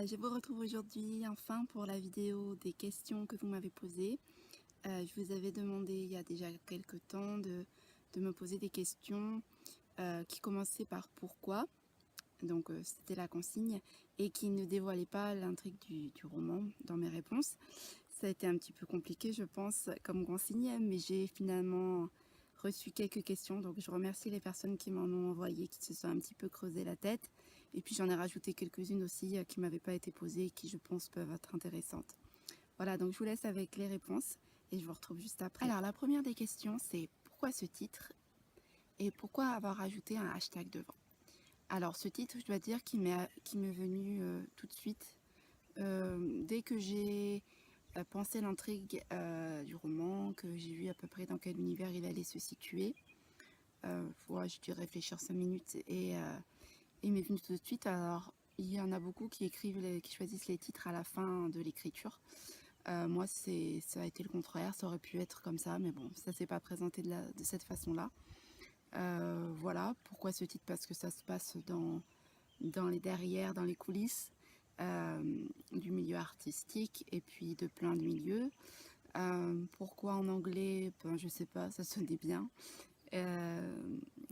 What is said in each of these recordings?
Je vous retrouve aujourd'hui enfin pour la vidéo des questions que vous m'avez posées. Je vous avais demandé il y a déjà quelques temps de me poser des questions qui commençaient par pourquoi, donc c'était la consigne, et qui ne dévoilaient pas l'intrigue du roman dans mes réponses. Ça a été un petit peu compliqué je pense comme consigne, mais j'ai finalement reçu quelques questions, donc je remercie les personnes qui m'en ont envoyé, qui se sont un petit peu creusé la tête, et puis j'en ai rajouté quelques-unes aussi qui m'avaient pas été posées et qui je pense peuvent être intéressantes. Voilà, donc je vous laisse avec les réponses et je vous retrouve juste après. Alors la première des questions, c'est pourquoi ce titre et pourquoi avoir ajouté un hashtag devant. Alors ce titre, je dois dire qu'il m'est venu tout de suite dès que j'ai pensé l'intrigue du roman, que j'ai vu à peu près dans quel univers il allait se situer. Voilà, j'ai dû réfléchir 5 minutes et il m'est venu tout de suite. Alors il y en a beaucoup qui qui choisissent les titres à la fin de l'écriture. Moi ça a été le contraire, ça aurait pu être comme ça, mais bon, ça s'est pas présenté de cette façon-là. Voilà, pourquoi ce titre? Parce que ça se passe dans les derrières, dans les coulisses du milieu artistique et puis de plein de milieux. Pourquoi en anglais? Ben, je sais pas, ça sonnait bien.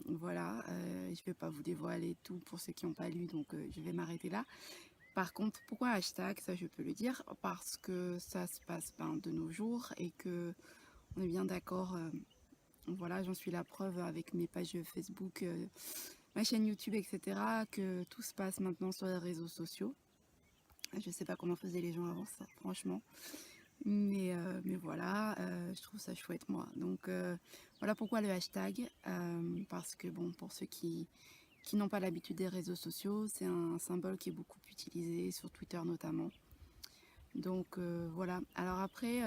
Voilà, je vais pas vous dévoiler tout pour ceux qui n'ont pas lu, donc je vais m'arrêter là. Par contre, pourquoi hashtag? Ça je peux le dire, parce que ça se passe de nos jours et que on est bien d'accord. Voilà, j'en suis la preuve avec mes pages Facebook, ma chaîne YouTube, etc., que tout se passe maintenant sur les réseaux sociaux. Je sais pas comment faisaient les gens avant ça, franchement. Mais voilà, je trouve ça chouette moi. Donc voilà pourquoi le hashtag. Parce que bon, pour ceux qui n'ont pas l'habitude des réseaux sociaux, c'est un symbole qui est beaucoup utilisé, sur Twitter notamment. Donc voilà. Alors après,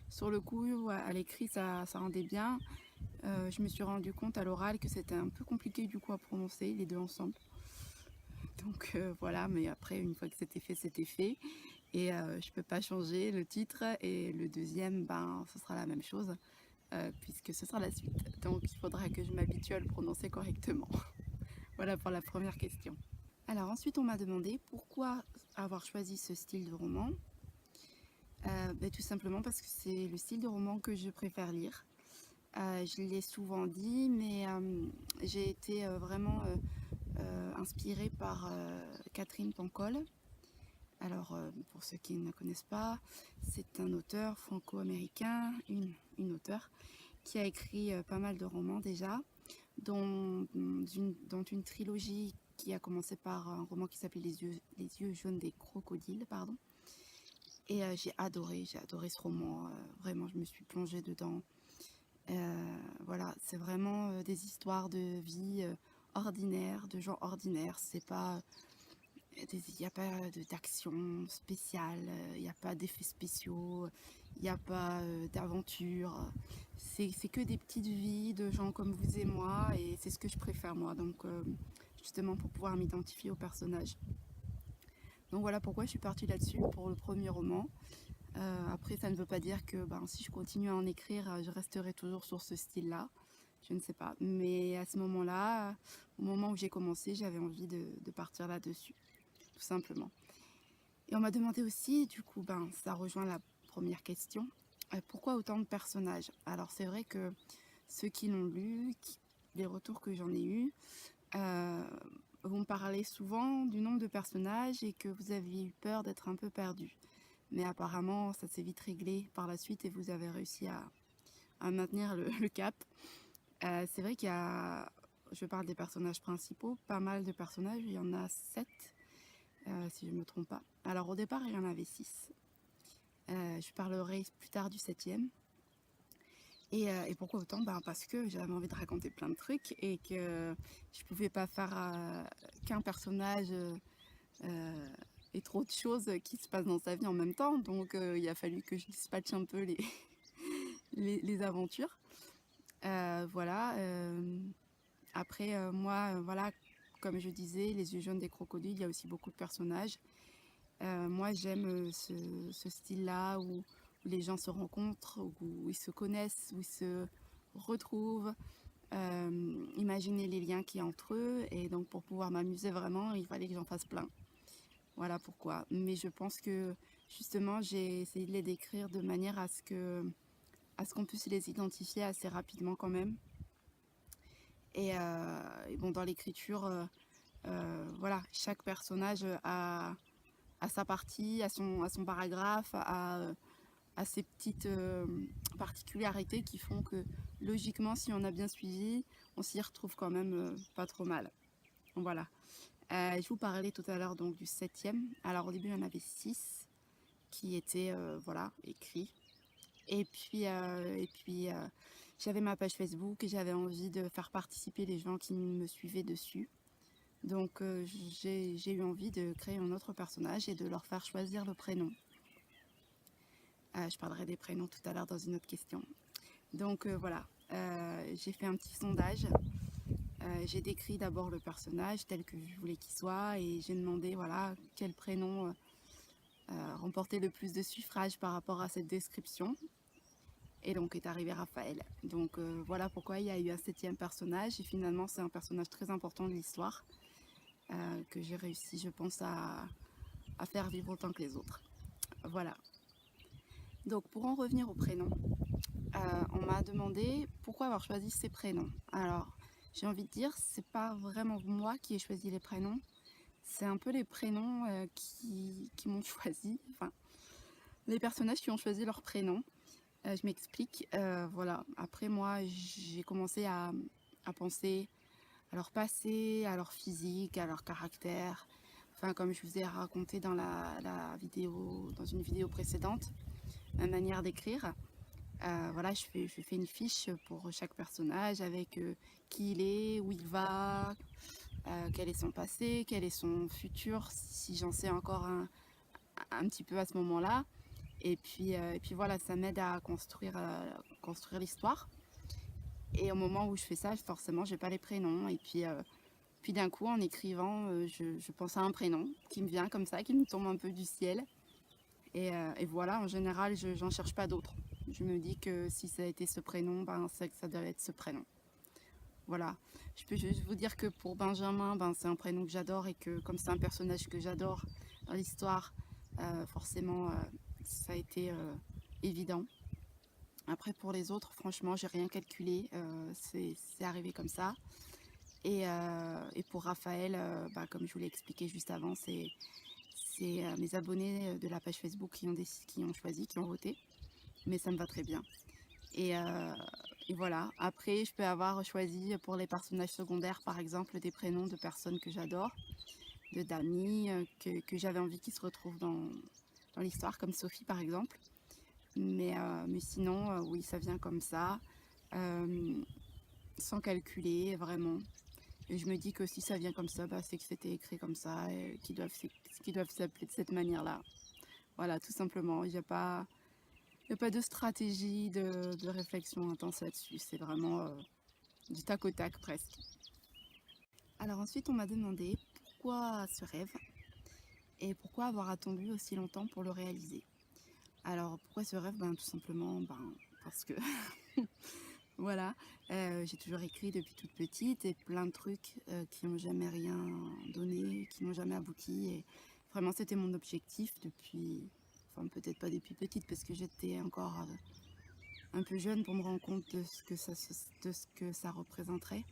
sur le coup, à l'écrit, ça rendait bien. Je me suis rendu compte à l'oral que c'était un peu compliqué du coup à prononcer, les deux ensemble. Donc voilà, mais après, une fois que c'était fait, c'était fait. Et je peux pas changer le titre. Et le deuxième, ce sera la même chose, puisque ce sera la suite. Donc il faudra que je m'habitue à le prononcer correctement. Voilà pour la première question. Alors ensuite, on m'a demandé pourquoi avoir choisi ce style de roman. Tout simplement parce que c'est le style de roman que je préfère lire. Je l'ai souvent dit, mais j'ai été vraiment inspirée par Catherine Pancol. Alors, pour ceux qui ne la connaissent pas, c'est un auteur franco-américain, une auteure, qui a écrit pas mal de romans déjà, dont une trilogie qui a commencé par un roman qui s'appelait Les yeux jaunes des crocodiles, pardon. Et j'ai adoré ce roman, vraiment, je me suis plongée dedans. Voilà, c'est vraiment des histoires de vie ordinaire, de gens ordinaires. C'est pas, il n'y a pas d'action spéciale, il n'y a pas d'effets spéciaux, il n'y a pas d'aventure. C'est que des petites vies de gens comme vous et moi, et c'est ce que je préfère moi. Donc justement pour pouvoir m'identifier au personnage. Donc voilà pourquoi je suis partie là-dessus pour le premier roman. Après, ça ne veut pas dire que si je continue à en écrire, je resterai toujours sur ce style-là. Je ne sais pas. Mais à ce moment-là, au moment où j'ai commencé, j'avais envie de partir là-dessus, tout simplement. Et on m'a demandé aussi, du coup, ça rejoint la première question, pourquoi autant de personnages? Alors c'est vrai que ceux qui l'ont lu, les retours que j'en ai eus, euh, vont parler souvent du nombre de personnages et que vous aviez eu peur d'être un peu perdu. Mais apparemment, ça s'est vite réglé par la suite et vous avez réussi à maintenir le cap. C'est vrai qu'il y a, je parle des personnages principaux, pas mal de personnages, il y en a 7, si je ne me trompe pas. Alors au départ, il y en avait 6. Je parlerai plus tard du 7e. Et pourquoi autant? Parce que j'avais envie de raconter plein de trucs et que je pouvais pas faire qu'un personnage et trop de choses qui se passent dans sa vie en même temps. Donc il a fallu que je dispatche un peu les aventures. Voilà. Après, moi, voilà, comme je disais, les yeux jaunes des crocodiles, il y a aussi beaucoup de personnages. Moi, j'aime ce style-là où les gens se rencontrent, où ils se connaissent, où ils se retrouvent. Imaginer les liens qu'il y a entre eux. Et donc, pour pouvoir m'amuser vraiment, il fallait que j'en fasse plein. Voilà pourquoi. Mais je pense que justement, j'ai essayé de les décrire de manière à ce qu'on puisse les identifier assez rapidement quand même. Et bon, dans l'écriture, voilà, chaque personnage a sa partie, a son paragraphe, a ses petites particularités qui font que logiquement, si on a bien suivi, on s'y retrouve quand même pas trop mal. Voilà. Je vous parlais tout à l'heure donc du septième. Alors au début, il y en avait 6 qui étaient voilà, écrits. Et puis, j'avais ma page Facebook et j'avais envie de faire participer les gens qui me suivaient dessus. Donc j'ai eu envie de créer un autre personnage et de leur faire choisir le prénom. Je parlerai des prénoms tout à l'heure dans une autre question. Donc voilà, j'ai fait un petit sondage. J'ai décrit d'abord le personnage tel que je voulais qu'il soit et j'ai demandé voilà, quel prénom remportait le plus de suffrages par rapport à cette description. Et donc est arrivé Raphaël. Donc voilà pourquoi il y a eu un septième personnage. Et finalement, c'est un personnage très important de l'histoire que j'ai réussi, je pense, à faire vivre autant que les autres. Voilà. Donc pour en revenir au prénom, on m'a demandé pourquoi avoir choisi ces prénoms. Alors, j'ai envie de dire, c'est pas vraiment moi qui ai choisi les prénoms, c'est un peu les prénoms qui m'ont choisi, enfin, les personnages qui ont choisi leurs prénoms. Je m'explique. Voilà. Après, moi, j'ai commencé à penser à leur passé, à leur physique, à leur caractère. Enfin, comme je vous ai raconté dans la vidéo, dans une vidéo précédente, ma manière d'écrire. Voilà, je fais une fiche pour chaque personnage avec qui il est, où il va, quel est son passé, quel est son futur, si j'en sais encore un petit peu à ce moment-là. Et puis voilà, ça m'aide à construire l'histoire. Et au moment où je fais ça, forcément, j'ai pas les prénoms. Puis d'un coup, en écrivant, je pense à un prénom qui me vient comme ça, qui me tombe un peu du ciel. Et voilà, en général, j'en cherche pas d'autres. Je me dis que si ça a été ce prénom, ben, c'est que ça doit être ce prénom. Voilà. Je peux juste vous dire que pour Benjamin, ben, c'est un prénom que j'adore et que comme c'est un personnage que j'adore dans l'histoire, forcément, ça a été évident. Après, pour les autres, franchement, j'ai rien calculé. C'est arrivé comme ça. Et pour Raphaël, bah, comme je vous l'ai expliqué juste avant, c'est mes abonnés de la page Facebook qui ont choisi, qui ont voté. Mais ça me va très bien. Et, euh, et voilà. Après, je peux avoir choisi pour les personnages secondaires, par exemple, des prénoms de personnes que j'adore, d'amis, que j'avais envie qu'ils se retrouvent dans l'histoire, comme Sophie, par exemple. Mais sinon, oui, ça vient comme ça, euh, sans calculer, vraiment. Et je me dis que si ça vient comme ça, bah, c'est que c'était écrit comme ça, et qu'ils doivent s'appeler de cette manière-là. Voilà, tout simplement. Il n'y a pas de stratégie, de réflexion intense là-dessus. C'est vraiment du tac au tac presque. Alors ensuite, on m'a demandé pourquoi ce rêve et pourquoi avoir attendu aussi longtemps pour le réaliser. Alors pourquoi ce rêve? Ben, tout simplement parce que voilà, j'ai toujours écrit depuis toute petite et plein de trucs qui n'ont jamais rien donné, qui n'ont jamais abouti. Et vraiment, c'était mon objectif depuis, enfin peut-être pas depuis petite parce que j'étais encore un peu jeune pour me rendre compte de ce que ça représenterait.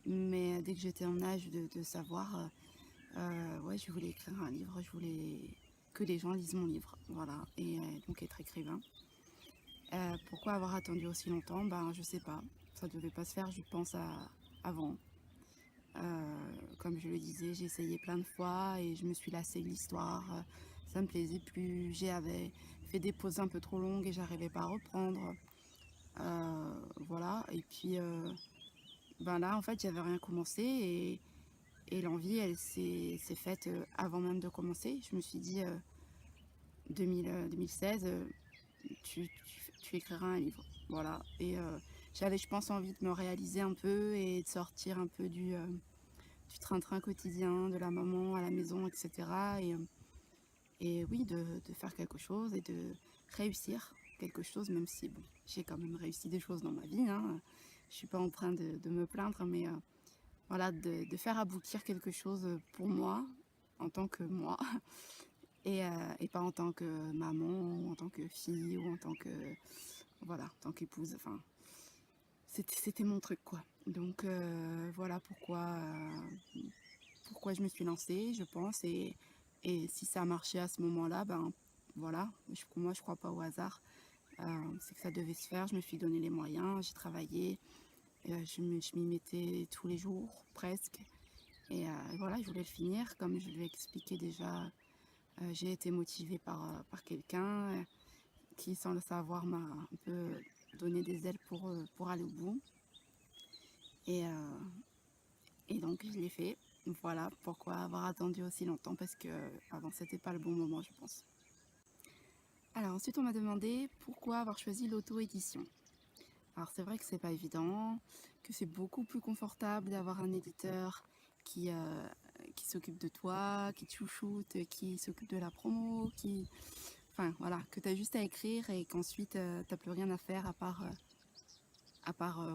Mais dès que j'étais en âge de savoir, ouais, je voulais écrire un livre, je voulais que les gens lisent mon livre, voilà, et donc être écrivain. Pourquoi avoir attendu aussi longtemps? Ben, je sais pas. Ça devait pas se faire, je pense, avant. Comme je le disais, j'ai essayé plein de fois et je me suis lassée de l'histoire. Ça me plaisait plus. J'avais fait des pauses un peu trop longues et j'arrivais pas à reprendre. Voilà. Et puis, ben là, en fait, j'avais rien commencé et l'envie, elle s'est faite avant même de commencer. Je me suis dit, 2016, tu écriras un livre. Voilà. Et j'avais, je pense, envie de me réaliser un peu et de sortir un peu du train-train quotidien, de la maman à la maison, etc. Et oui, de faire quelque chose et de réussir quelque chose, même si bon, j'ai quand même réussi des choses dans ma vie. Hein. Je suis pas en train de me plaindre, mais voilà, de faire aboutir quelque chose pour moi en tant que moi et pas en tant que maman ou en tant que fille ou en tant que voilà, en tant qu'épouse. Enfin, c'était mon truc quoi. Donc voilà pourquoi je me suis lancée, je pense. Et si ça a marché à ce moment-là, ben voilà, moi je crois pas au hasard. C'est que ça devait se faire, je me suis donné les moyens, j'ai travaillé, je m'y mettais tous les jours presque. Et voilà, je voulais le finir, comme je l'ai expliqué déjà. J'ai été motivée par quelqu'un qui, sans le savoir, m'a un peu donné des ailes pour aller au bout. Et, euh, et donc, je l'ai fait. Voilà pourquoi avoir attendu aussi longtemps, parce que avant, c'était pas le bon moment, je pense. Alors, ensuite, on m'a demandé pourquoi avoir choisi l'auto-édition. Alors, c'est vrai que c'est pas évident, que c'est beaucoup plus confortable d'avoir un éditeur qui s'occupe de toi, qui te chouchoute, qui s'occupe de la promo, enfin voilà, que tu as juste à écrire et qu'ensuite t'as plus rien à faire à part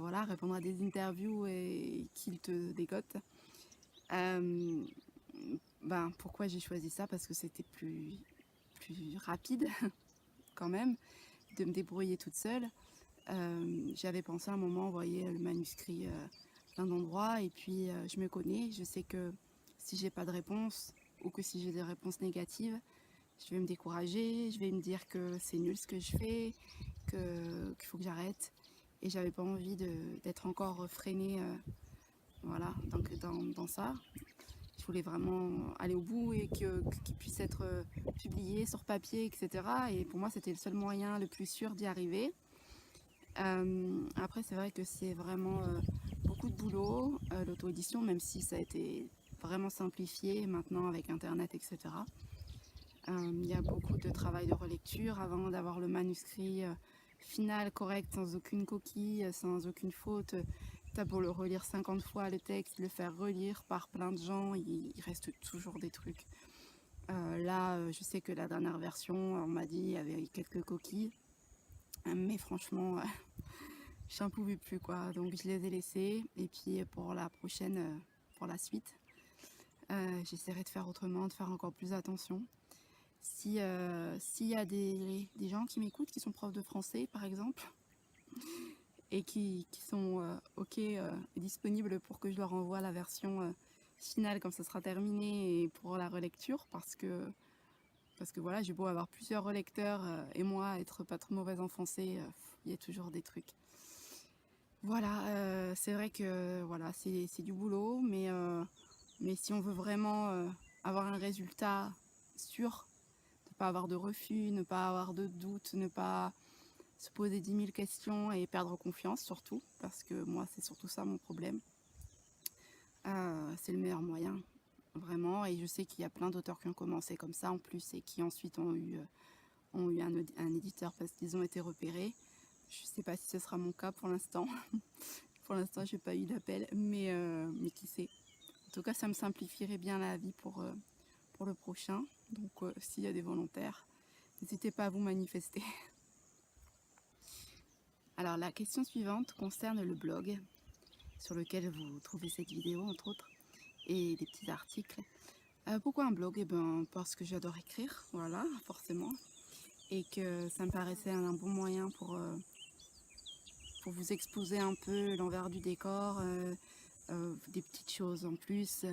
voilà, répondre à des interviews et qu'il te dégote. Euh, Pourquoi j'ai choisi ça? Parce que c'était plus rapide quand même de me débrouiller toute seule. J'avais pensé à un moment envoyer le manuscrit plein d'endroits et puis je me connais, je sais que si j'ai pas de réponse ou que si j'ai des réponses négatives, je vais me décourager, je vais me dire que c'est nul ce que je fais, qu'il faut que j'arrête. Et j'avais pas envie d'être encore freinée voilà, donc dans ça. Je voulais vraiment aller au bout et qu'il puisse être publié sur papier, etc. Et pour moi, c'était le seul moyen le plus sûr d'y arriver. Après, c'est vrai que c'est vraiment beaucoup de boulot, l'auto-édition, même si ça a été vraiment simplifié maintenant avec Internet, etc. Il y a beaucoup de travail de relecture avant d'avoir le manuscrit final, correct, sans aucune coquille, sans aucune faute. T'as beau le relire 50 fois le texte, le faire relire par plein de gens, il reste toujours des trucs. Là, je sais que la dernière version, on m'a dit il y avait quelques coquilles, mais franchement, j'en pouvais plus quoi. Donc je les ai laissées. Et puis pour la prochaine, pour la suite, j'essaierai de faire autrement, de faire encore plus attention. S'il y a des gens qui m'écoutent, qui sont profs de français par exemple, et qui sont ok, disponibles pour que je leur envoie la version finale quand ce sera terminé et pour la relecture, parce que voilà, j'ai beau avoir plusieurs relecteurs et moi être pas trop mauvaise en français, il y a toujours des trucs. Voilà, c'est vrai que voilà, c'est du boulot, mais si on veut vraiment avoir un résultat sûr, ne pas avoir de refus, ne pas avoir de doutes, ne pas se poser 10 000 questions et perdre confiance surtout, parce que moi c'est surtout ça mon problème. C'est le meilleur moyen, vraiment, et je sais qu'il y a plein d'auteurs qui ont commencé comme ça en plus et qui ensuite ont eu un éditeur parce qu'ils ont été repérés. Je ne sais pas si ce sera mon cas pour l'instant. Pour l'instant, j'ai pas eu d'appel, mais qui sait. En tout cas, ça me simplifierait bien la vie pour le prochain. Donc, s'il y a des volontaires, n'hésitez pas à vous manifester. Alors, la question suivante concerne le blog sur lequel vous trouvez cette vidéo, entre autres, et des petits articles. Pourquoi un blog? Eh ben, parce que j'adore écrire, voilà, forcément, et que ça me paraissait un bon moyen pour vous exposer un peu l'envers du décor, des petites choses en plus,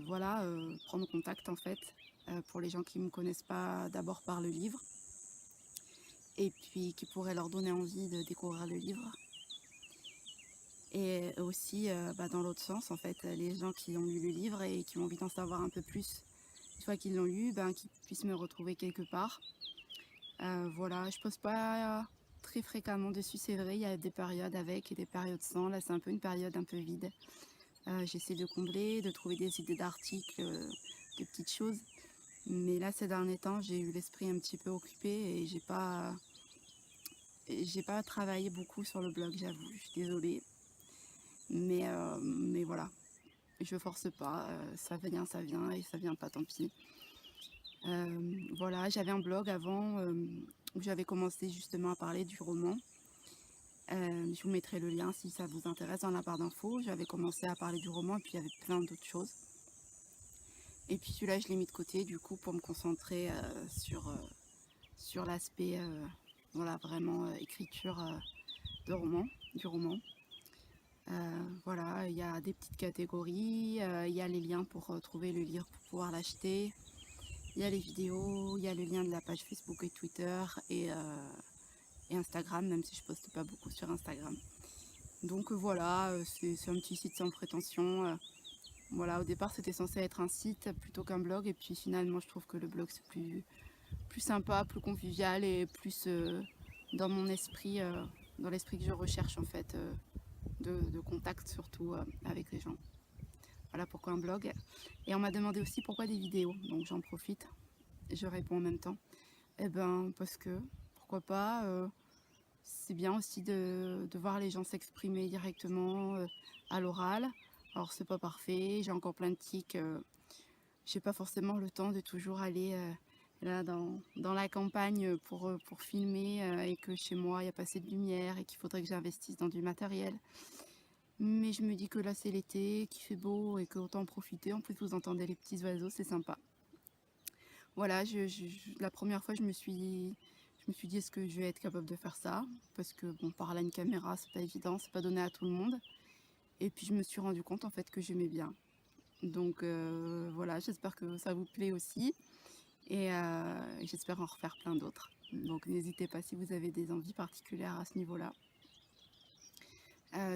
voilà, prendre contact en fait, pour les gens qui ne me connaissent pas d'abord par le livre, et puis qui pourraient leur donner envie de découvrir le livre. Et aussi dans l'autre sens, en fait, les gens qui ont lu le livre et qui ont envie d'en savoir un peu plus, une fois qu'ils l'ont lu, qu'ils puissent me retrouver quelque part. Voilà, je pose pas très fréquemment dessus, c'est vrai, il y a des périodes avec et des périodes sans. Là, c'est un peu une période un peu vide. J'essaie de combler, de trouver des idées d'articles, de petites choses. Mais là, ces derniers temps, j'ai eu l'esprit un petit peu occupé et j'ai pas travaillé beaucoup sur le blog, j'avoue. Je suis désolée. Mais voilà, je force pas, ça vient, et ça vient pas, tant pis. Voilà, j'avais un blog avant où j'avais commencé justement à parler du roman. Je vous mettrai le lien si ça vous intéresse dans la barre d'infos. J'avais commencé à parler du roman et puis il y avait plein d'autres choses. Et puis celui-là, je l'ai mis de côté du coup pour me concentrer sur l'aspect voilà, vraiment écriture du roman. Voilà, il y a des petites catégories, il y a les liens pour trouver le livre pour pouvoir l'acheter, il y a les vidéos, il y a le lien de la page Facebook et Twitter et Instagram, même si je poste pas beaucoup sur Instagram. Donc voilà, c'est un petit site sans prétention. Voilà, au départ c'était censé être un site plutôt qu'un blog, et puis finalement je trouve que le blog c'est plus sympa, plus convivial et plus dans mon esprit, dans l'esprit que je recherche en fait, de contact surtout avec les gens. Voilà pourquoi un blog. Et on m'a demandé aussi pourquoi des vidéos, donc j'en profite, je réponds en même temps. Eh ben parce que, pourquoi pas, c'est bien aussi de voir les gens s'exprimer directement à l'oral. Alors c'est pas parfait, j'ai encore plein de tics, j'ai pas forcément le temps de toujours aller là dans la campagne pour filmer et que chez moi il n'y a pas assez de lumière et qu'il faudrait que j'investisse dans du matériel. Mais je me dis que là c'est l'été, qu'il fait beau et qu'autant en profiter. En plus vous entendez les petits oiseaux, c'est sympa. Voilà, la première fois je me suis dit est-ce que je vais être capable de faire ça, parce que bon, parler à une caméra c'est pas évident, c'est pas donné à tout le monde. Et puis je me suis rendu compte en fait que j'aimais bien. Donc voilà, j'espère que ça vous plaît aussi et j'espère en refaire plein d'autres. Donc n'hésitez pas si vous avez des envies particulières à ce niveau-là.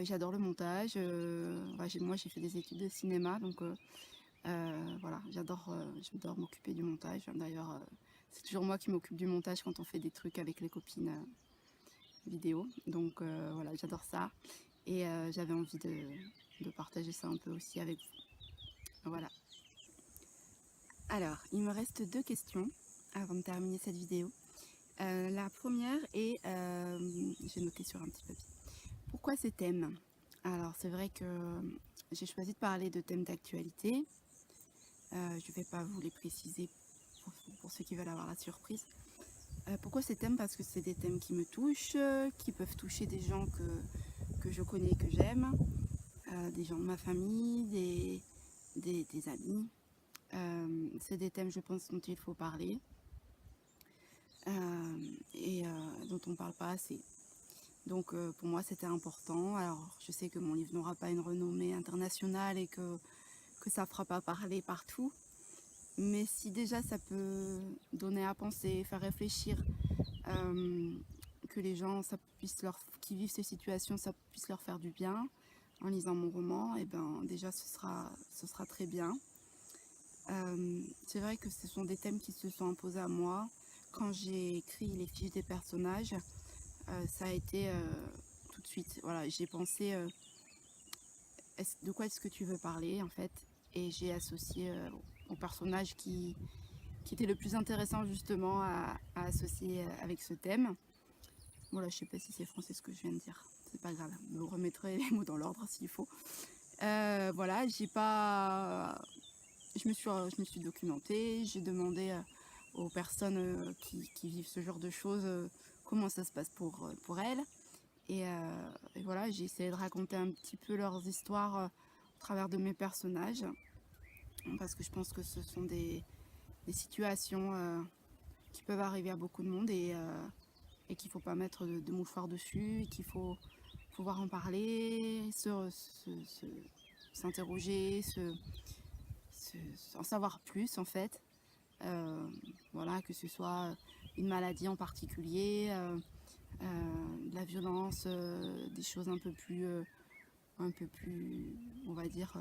J'adore le montage, moi j'ai fait des études de cinéma, donc voilà, j'adore m'occuper du montage. D'ailleurs, c'est toujours moi qui m'occupe du montage quand on fait des trucs avec les copines vidéo. Donc voilà, j'adore ça. Et j'avais envie de partager ça un peu aussi avec vous. Voilà. Alors, il me reste 2 questions avant de terminer cette vidéo. La première est, j'ai noté sur un petit papier. Pourquoi ces thèmes? Alors, c'est vrai que j'ai choisi de parler de thèmes d'actualité. Je ne vais pas vous les préciser pour ceux qui veulent avoir la surprise. Pourquoi ces thèmes? Parce que c'est des thèmes qui me touchent, qui peuvent toucher des gens que je connais et que j'aime, des gens de ma famille, des amis. C'est des thèmes, je pense, dont il faut parler et dont on ne parle pas assez. Donc pour moi, c'était important. Alors, je sais que mon livre n'aura pas une renommée internationale et que ça ne fera pas parler partout. Mais si déjà ça peut donner à penser, faire réfléchir, que les gens qui vivent ces situations, ça puisse leur faire du bien en lisant mon roman, et ben déjà ce sera très bien. C'est vrai que ce sont des thèmes qui se sont imposés à moi. Quand j'ai écrit les fiches des personnages, ça a été tout de suite. Voilà, j'ai pensé de quoi est-ce que tu veux parler en fait, et j'ai associé au personnage qui était le plus intéressant justement à associer avec ce thème. Voilà, je sais pas si c'est français ce que je viens de dire, c'est pas grave, vous remettrez les mots dans l'ordre s'il faut. Voilà, je me suis documentée, j'ai demandé aux personnes qui vivent ce genre de choses comment ça se passe pour elles. Et voilà, j'ai essayé de raconter un petit peu leurs histoires au travers de mes personnages, parce que je pense que ce sont des situations qui peuvent arriver à beaucoup de monde et qu'il ne faut pas mettre de mouchoir dessus, et qu'il faut pouvoir en parler, s'interroger, en savoir plus en fait. Voilà, que ce soit une maladie en particulier, de la violence, des choses un peu plus, on va dire,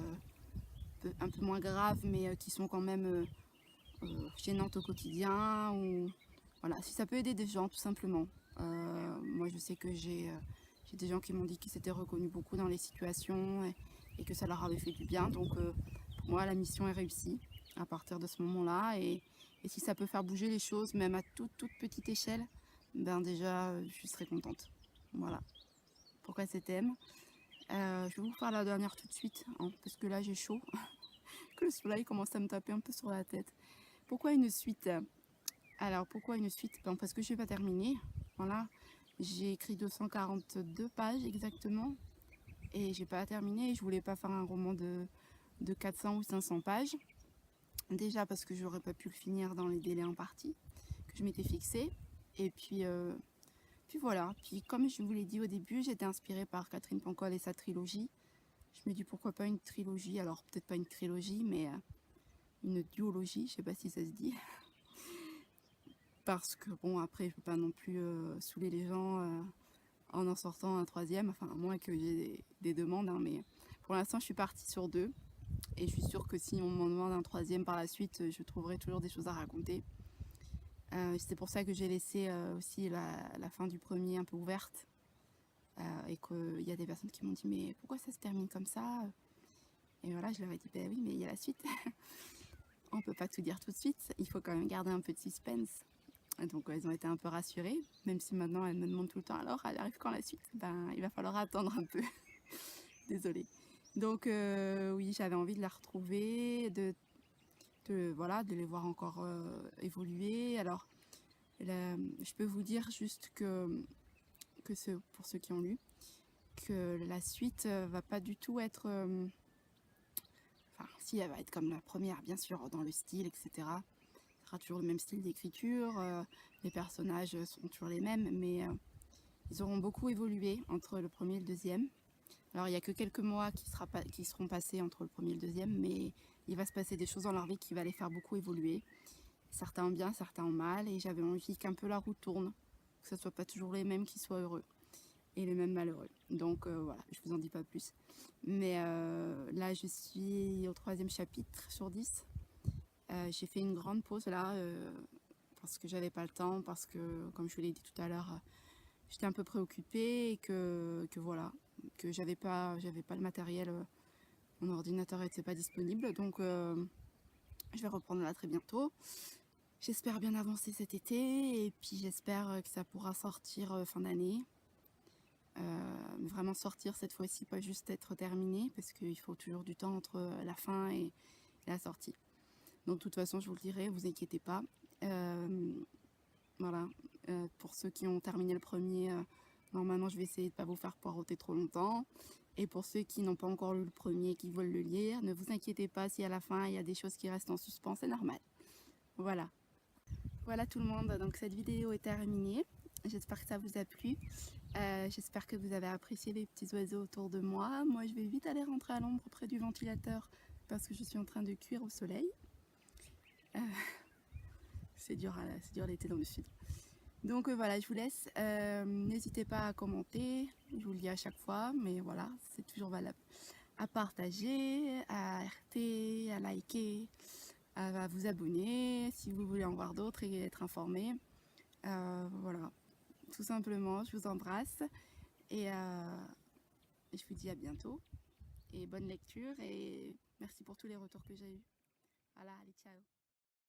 un peu moins graves, mais qui sont quand même gênantes au quotidien. Ou voilà, si ça peut aider des gens tout simplement. Moi je sais que j'ai des gens qui m'ont dit qu'ils s'étaient reconnus beaucoup dans les situations et que ça leur avait fait du bien. Donc pour moi la mission est réussie à partir de ce moment-là. Et si ça peut faire bouger les choses, même à toute petite échelle, ben déjà je serais contente. Voilà. Pourquoi ces thèmes? Je vais vous faire la dernière tout de suite, hein, parce que là j'ai chaud, que le soleil commence à me taper un peu sur la tête. Pourquoi une suite? Alors pourquoi une suite? Ben, parce que je n'ai pas terminé. Voilà. J'ai écrit 242 pages exactement et j'ai pas terminé. Je voulais pas faire un roman de 400 ou 500 pages. Déjà parce que j'aurais pas pu le finir dans les délais impartis que je m'étais fixé. Et puis voilà. Puis comme je vous l'ai dit au début, j'étais inspirée par Catherine Pancol et sa trilogie. Je me dis pourquoi pas une trilogie, alors peut-être pas une trilogie, mais une duologie, je sais pas si ça se dit. Parce que bon, après, je peux pas non plus saouler les gens en sortant un troisième, enfin à moins que j'ai des demandes, hein, mais pour l'instant je suis partie sur 2. Et je suis sûre que si on m'en demande un troisième par la suite, je trouverai toujours des choses à raconter. C'est pour ça que j'ai laissé aussi la fin du premier un peu ouverte. Et qu'il y a des personnes qui m'ont dit mais pourquoi ça se termine comme ça? Et voilà, je leur ai dit ben oui, mais il y a la suite. On peut pas tout dire tout de suite, il faut quand même garder un peu de suspense. Et donc elles ont été un peu rassurées, même si maintenant elles me demandent tout le temps alors elle arrive quand la suite? Ben il va falloir attendre un peu. Désolée. Donc oui, j'avais envie de la retrouver, voilà, de les voir encore évoluer. Alors je peux vous dire juste que pour ceux qui ont lu, que la suite va pas du tout être... Enfin, si, elle va être comme la première, bien sûr, dans le style, etc. Ce sera toujours le même style d'écriture, les personnages sont toujours les mêmes, mais ils auront beaucoup évolué entre le premier et le deuxième. Alors, il n'y a que quelques mois qui seront passés entre le premier et le deuxième, mais il va se passer des choses dans leur vie qui va les faire beaucoup évoluer. Certains en bien, certains en mal, et j'avais envie qu'un peu la roue tourne, que ce ne soit pas toujours les mêmes qui soient heureux et les mêmes malheureux. Donc voilà, je vous en dis pas plus. Mais là, je suis au 3e chapitre sur 10. J'ai fait une grande pause là, parce que j'avais pas le temps, parce que, comme je vous l'ai dit tout à l'heure, j'étais un peu préoccupée et que voilà, que j'avais pas le matériel, mon ordinateur n'était pas disponible. Donc je vais reprendre là très bientôt. J'espère bien avancer cet été et puis j'espère que ça pourra sortir fin d'année. Vraiment sortir cette fois-ci, pas juste être terminé, parce qu'il faut toujours du temps entre la fin et la sortie. Donc de toute façon, je vous le dirai, vous inquiétez pas. Voilà, pour ceux qui ont terminé le premier, normalement je vais essayer de ne pas vous faire poireauter trop longtemps. Et pour ceux qui n'ont pas encore lu le premier et qui veulent le lire, ne vous inquiétez pas si à la fin il y a des choses qui restent en suspens, c'est normal. Voilà. Voilà tout le monde, donc cette vidéo est terminée. J'espère que ça vous a plu. J'espère que vous avez apprécié les petits oiseaux autour de moi. Moi, je vais vite aller rentrer à l'ombre près du ventilateur parce que je suis en train de cuire au soleil. C'est dur l'été dans le sud. Donc voilà, je vous laisse. N'hésitez pas à commenter. Je vous le dis à chaque fois, mais voilà, c'est toujours valable. À partager, à RT, à liker, à vous abonner si vous voulez en voir d'autres et être informé. Voilà, tout simplement, je vous embrasse et je vous dis à bientôt et bonne lecture et merci pour tous les retours que j'ai eus. Voilà, allez, ciao.